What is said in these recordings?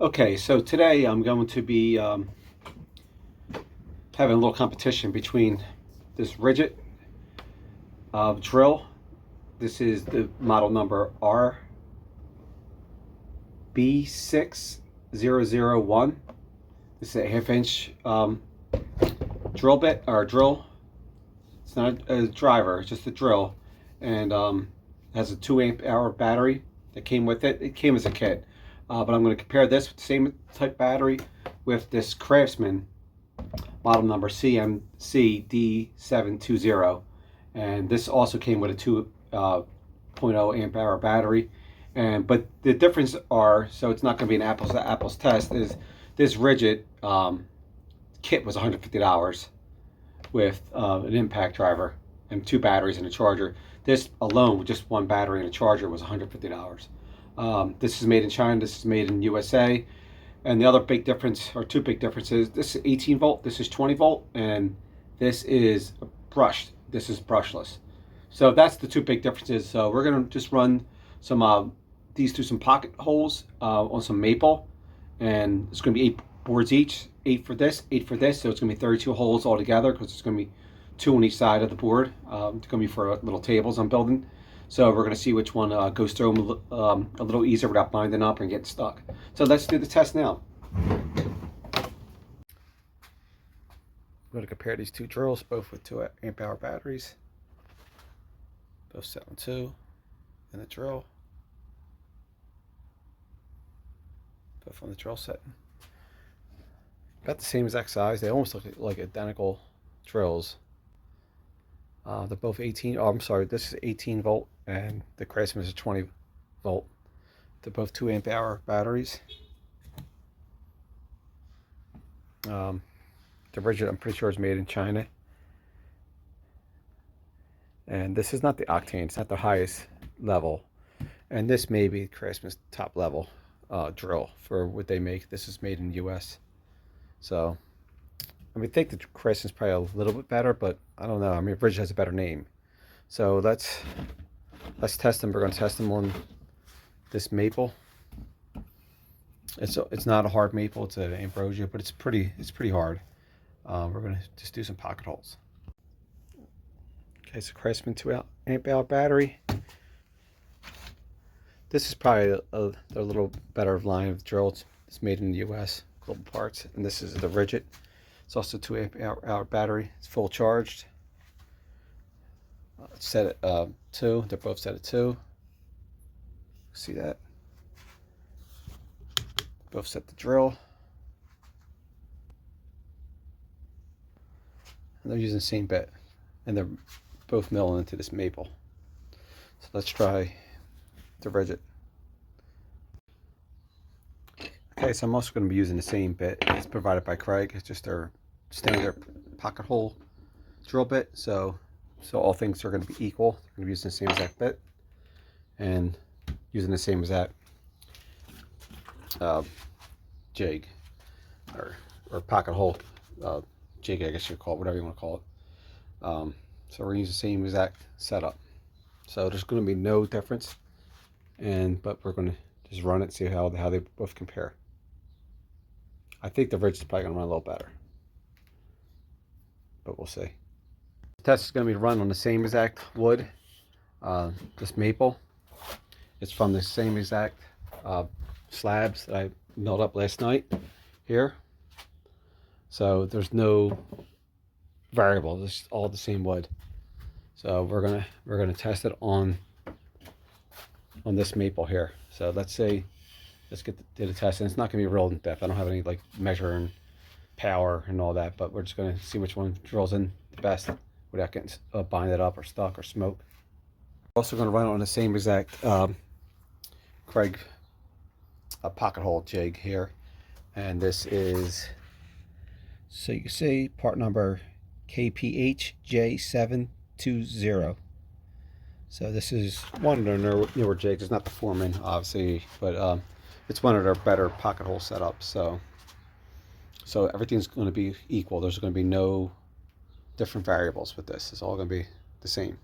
Okay, so today I'm going to be having a little competition between this rigid drill. This is the model number RB6001. This is a half-inch drill bit or drill. It's not a driver; it's just a drill, and has a 2 amp hour battery that came with it. It came as a kit, but I'm going to compare this with the same type battery with this Craftsman model number CMCD720, and this also came with a 2.0 amp hour battery. And but the difference are, so it's not going to be an apples to apples test, is this rigid kit was $150 with an impact driver and 2 batteries and a charger. This alone with just 1 battery and a charger was $150. This is made in China, this is made in USA. And the other big difference, or 2 big differences, this is 18 volt, this is 20 volt, and this is brushed, this is brushless. So that's the 2 big differences. So we're gonna just run some these through some pocket holes on some maple, and it's gonna be 8 boards each, 8 for this, 8 for this. So it's gonna be 32 holes altogether because it's gonna be 2 on each side of the board. It's gonna be for little tables I'm building. So we're going to see which one goes through them a little easier without binding up and getting stuck. So let's do the test now. I'm going to compare these 2 drills, both with 2 amp hour batteries. Both set on 2, and the drill. Both on the drill set. About the same exact size. They almost look like identical drills. They're both 18. Oh, I'm sorry. This is 18 volt, and the Craftsman is 20 volt. They're both 2 amp hour batteries. The rigid, I'm pretty sure, is made in China. And this is not the octane. It's not the highest level. And this may be Craftsman's top level drill for what they make. This is made in the U.S. So I think the Craftsman's probably a little bit better, but I don't know. I mean, Bridge has a better name. So let's test them. We're going to test them on this maple. It's not a hard maple. It's an ambrosia, but it's pretty hard. We're going to just do some pocket holes. Okay, so Craftsman 2 amp hour battery. This is probably a little better line of drill. It's made in the U.S. Global Parts, and this is the rigid. It's also 2 amp hour battery. It's full charged. It's set at 2. They're both set at 2. See that? Both set the drill. And they're using the same bit. And they're both milling into this maple. So let's try the rigid. Okay, so I'm also going to be using the same bit. It's provided by Craig. It's just their standard pocket hole drill bit. So all things are going to be equal. They're going to be using the same exact bit and using the same exact jig or pocket hole jig, I guess you call it, whatever you want to call it. So we're going to use the same exact setup. So there's going to be no difference, but we're going to just run it, see how they both compare. I think the rigid is probably going to run a little better, but we'll see. The test is going to be run on the same exact wood, this maple. It's from the same exact slabs that I milled up last night here. So there's no variable. It's all the same wood. So we're gonna test it on this maple here. So let's get the test, and it's not gonna be real in depth. I don't have any like measuring power and all that, but we're just gonna see which one drills in the best without getting binded up or stuck or smoke. Also gonna run it on the same exact Craig pocket hole jig here, and this is, so you can see, part number KPHJ720. So this is one of their newer jigs. It's not the Foreman, obviously, but it's one of their better pocket hole setups. So everything's going to be equal. There's going to be no different variables with this. It's all going to be the same.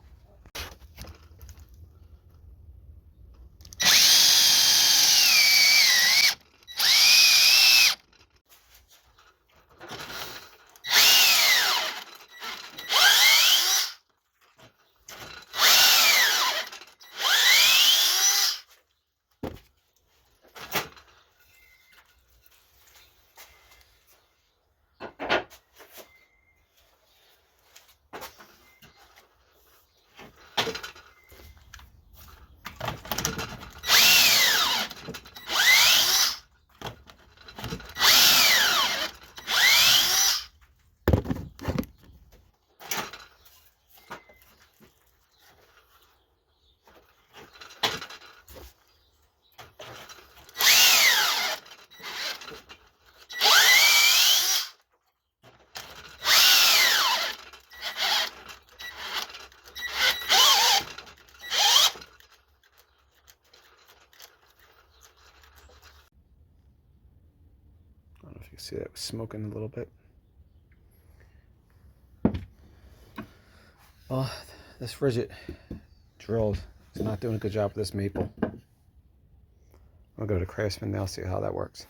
You see that was smoking a little bit. Well, this Rigid drill is not doing a good job with this maple. I'll go to Craftsman now, see how that works.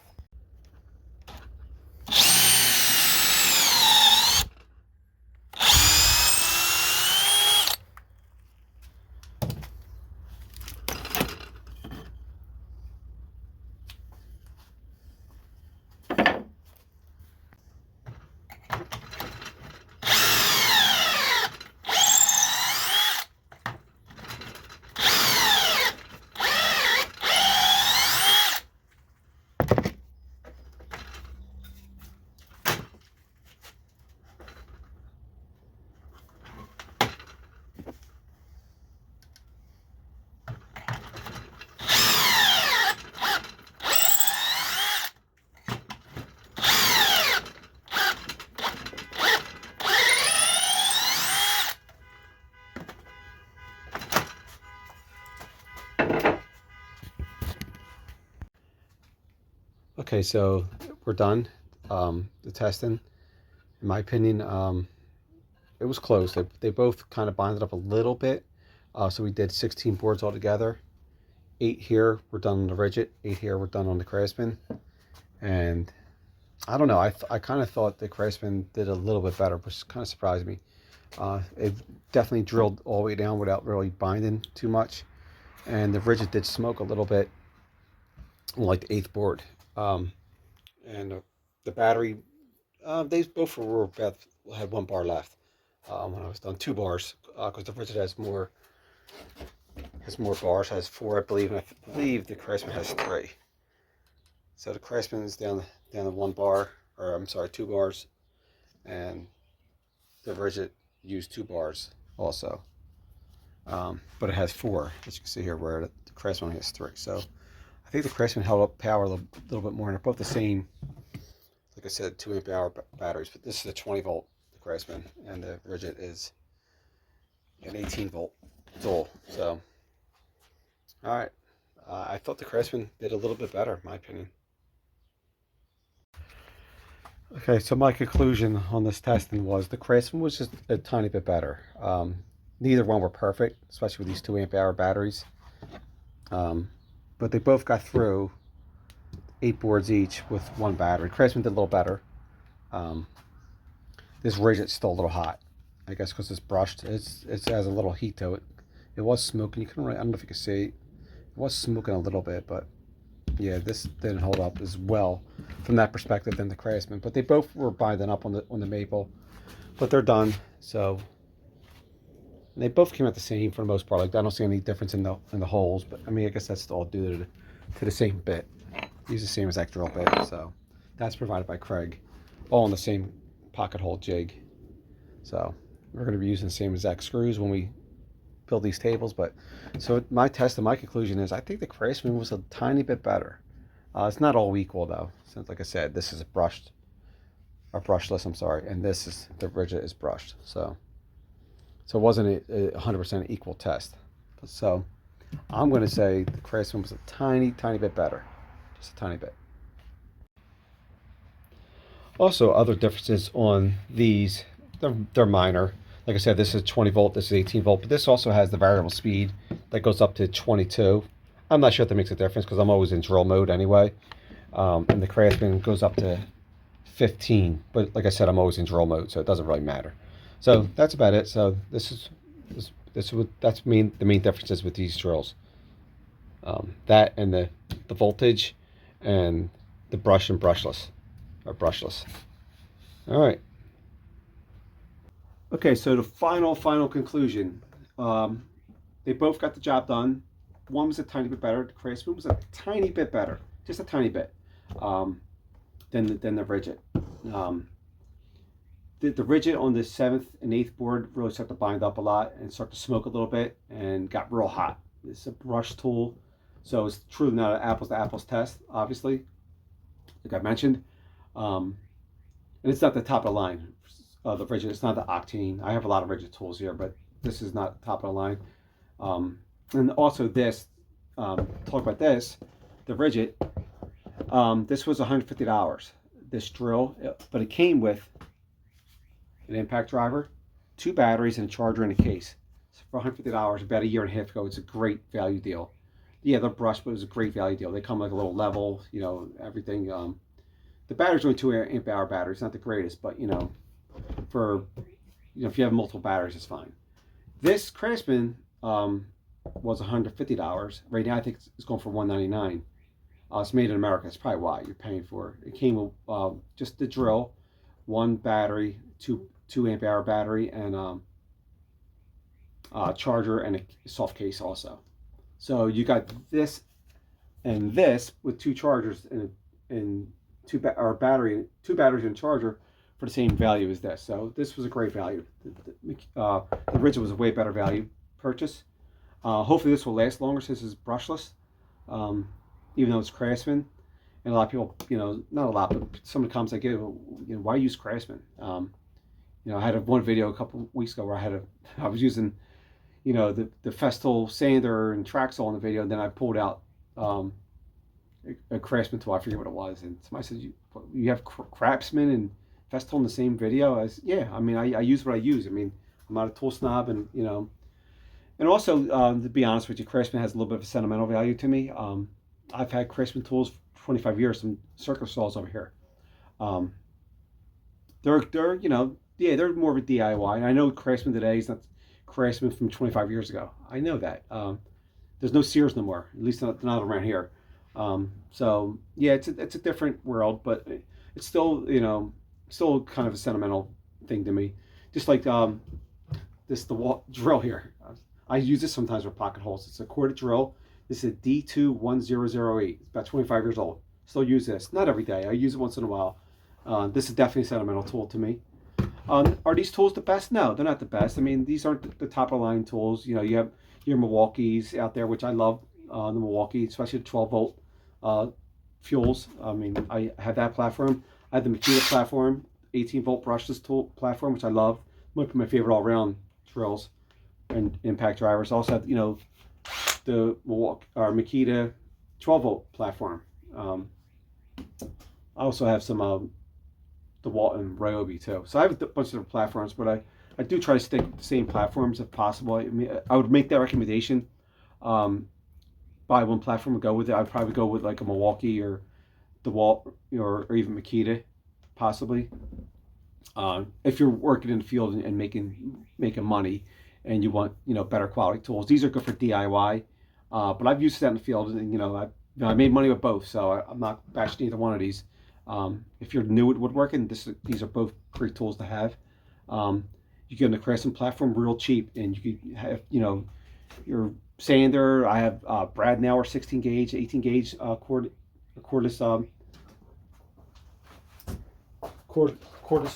Okay, so we're done. The testing, in my opinion, it was close. They both kind of bonded up a little bit. So we did 16 boards altogether. 8 here, we're done on the Rigid. 8 here, we're done on the Craftsman. And I don't know, I kind of thought the Craftsman did a little bit better, which kind of surprised me. It definitely drilled all the way down without really binding too much. And the Rigid did smoke a little bit on like the 8th board. And the battery, they both had 1 bar left when I was done. 2 bars, because the Rigid has more bars, has 4 I believe, and I believe the Craftsman has 3. So the Craftsman is down to 1 bar, or I'm sorry, 2 bars, and the Rigid used 2 bars also. But it has 4, as you can see here, where the Craftsman only has 3. So I think the Craftsman held up power a little bit more, and they're both the same. Like I said, 2 amp hour batteries, but this is a 20 volt, the Craftsman, and the Rigid is an 18 volt dual. So, all right, I thought the Craftsman did a little bit better, in my opinion. Okay, so my conclusion on this testing was the Craftsman was just a tiny bit better. Neither one were perfect, especially with these 2 amp hour batteries. But they both got through 8 boards each with 1 battery. Craftsman did a little better. This Rigid's still a little hot, I guess, because it's brushed. It has a little heat to it. It was smoking. You couldn't really, I don't know if you could see. It was smoking a little bit, but yeah, this didn't hold up as well from that perspective than the Craftsman. But they both were binding up on the maple, but they're done. So and they both came out the same for the most part. Like I don't see any difference in the holes, but I mean I guess that's all due to the same bit. Use the same exact drill bit, so that's provided by Craig, all on the same pocket hole jig. So we're going to be using the same exact screws when we build these tables. But so my test and my conclusion is I think the Craftsman was a tiny bit better. It's not all equal though, since like I said, this is a brushless. I'm sorry, and this is the Rigid is brushed. So it wasn't a 100% equal test. So I'm going to say the Craftsman was a tiny bit better. Just a tiny bit. Also, other differences on these, they're minor. Like I said, this is 20 volt, this is 18 volt, but this also has the variable speed that goes up to 22. I'm not sure if that makes a difference because I'm always in drill mode anyway. And the Craftsman goes up to 15, but like I said, I'm always in drill mode, so it doesn't really matter. So that's about it. So that's the main differences with these drills. That and the voltage and the brush and brushless, or brushless. All right. Okay, so the final conclusion. They both got the job done. One was a tiny bit better. The Craftsman was a tiny bit better, just a tiny bit, than the Rigid. The Rigid on the 7th and 8th board really started to bind up a lot and start to smoke a little bit and got real hot. It's a brush tool, so it's truly not an apples to apples test, obviously, like I mentioned. And it's not the top of the line. The Rigid, it's not the Octane. I have a lot of Rigid tools here, but this is not top of the line. And also this, talk about this, the Rigid, this was $150. this drill, but it came with an impact driver, 2 batteries, and a charger and a case. So for $150, about a year and a half ago, it's a great value deal. Yeah, they're brushed, but it was a great value deal. They come like a little level, you know, everything. The batteries are only 2 amp hour batteries, not the greatest, but you know, for if you have multiple batteries, it's fine. This Craftsman was $150. Right now, I think it's going for $199. It's made in America. That's probably why you're paying for it. It came with just the drill, 1 battery, two amp hour battery, and charger and a soft case also. So you got this and this with 2 chargers and two batteries and a charger for the same value as this. So this was a great value. The Ridge was a way better value purchase. Hopefully this will last longer since it's brushless, even though it's Craftsman. And a lot of people, you know, not a lot, but some of the comments I get, you know, why use Craftsman? You know, I had one video a couple weeks ago where I was using, you know, the Festool sander and Traxol in the video, and then I pulled out a Craftsman tool. I forget what it was, and somebody said, "You have Craftsman and Festool in the same video?" I said, "Yeah, I mean, I use what I use. I mean, I'm not a tool snob, and you know, and also to be honest with you, Craftsman has a little bit of a sentimental value to me. I've had Craftsman tools for 25 years, some circular saws over here. They're you know, yeah, they're more of a DIY, and I know Craftsman today is not Craftsman from 25 years ago. I know that. There's no Sears no more, at least not around here. So yeah, it's a different world, but it's still, you know, still kind of a sentimental thing to me. Just like the wall drill here. I use this sometimes with pocket holes. It's a corded drill. This is a D21008. It's about 25 years old. Still use this. Not every day. I use it once in a while. This is definitely a sentimental tool to me. Are these tools the best? No, they're not the best. I mean, these aren't the top of the line tools. You know, you have your Milwaukee's out there, which I love, the Milwaukee, especially the 12 volt fuels. I mean, I have that platform. I have the Makita platform, 18 volt brushless tool platform, which I love. Might be my favorite all around drills and impact drivers. I also have, you know, the Milwaukee or Makita 12 volt platform. I also have some the Walton Ryobi too. So I have a bunch of different platforms, but I do try to stick with the same platforms if possible. I mean, I would make that recommendation. Buy one platform and go with it. I'd probably go with like a Milwaukee or the Walt or even Makita, possibly. If you're working in the field and making money, and you want, you know, better quality tools, these are good for DIY. But I've used that in the field, and you know, I made money with both, so I'm not bashing either one of these. If you're new at woodworking, these are both great tools to have. You get on the Craftsman platform real cheap, and you can have, you know, your sander. I have Bradnauer 16 gauge, 18 gauge cordless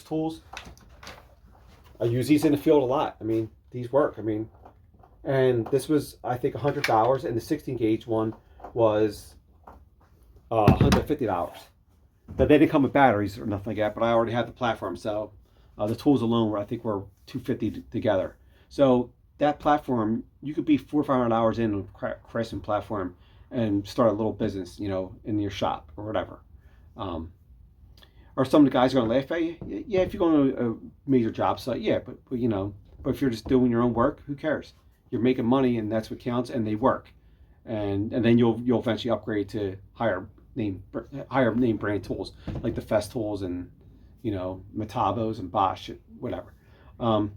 tools. I use these in the field a lot. I mean, these work. I mean, and this was, I think, $100, and the 16 gauge one was $150. But they didn't come with batteries or nothing like that, but I already had the platform, so the tools alone I think were $250 together. So that platform, you could be $400 or $500 in a Craftsman platform and start a little business, you know, in your shop or whatever. Or some of the guys are going to laugh at you. Yeah, if you're going to a major job site, yeah, but you know, but if you're just doing your own work, who cares? You're making money, and that's what counts, and they work, and then you'll eventually upgrade to higher name brand tools like the Festools and, you know, Metabos and Bosch, whatever. Long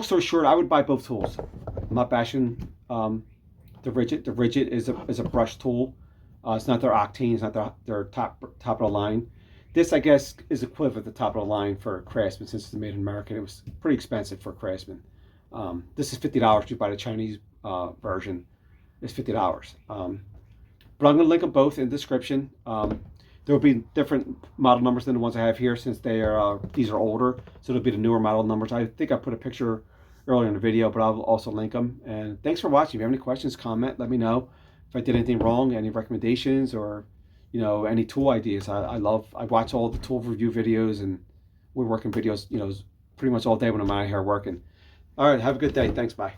story short, I would buy both tools. I'm not bashing the Ridge. The Ridge is a brush tool. It's not their Octane. It's not their top of the line. This, I guess, is equivalent at the top of the line for Craftsman, since it's made in America. It was pretty expensive for Craftsman. This is $50. You buy the Chinese version, it's $50. But I'm going to link them both in the description. There will be different model numbers than the ones I have here, since these are older. So it'll be the newer model numbers. I think I put a picture earlier in the video, but I'll also link them. And thanks for watching. If you have any questions, comment. Let me know if I did anything wrong, any recommendations, or, you know, any tool ideas. I watch all the tool review videos and woodworking videos, you know, pretty much all day when I'm out here working. All right, have a good day. Thanks, bye.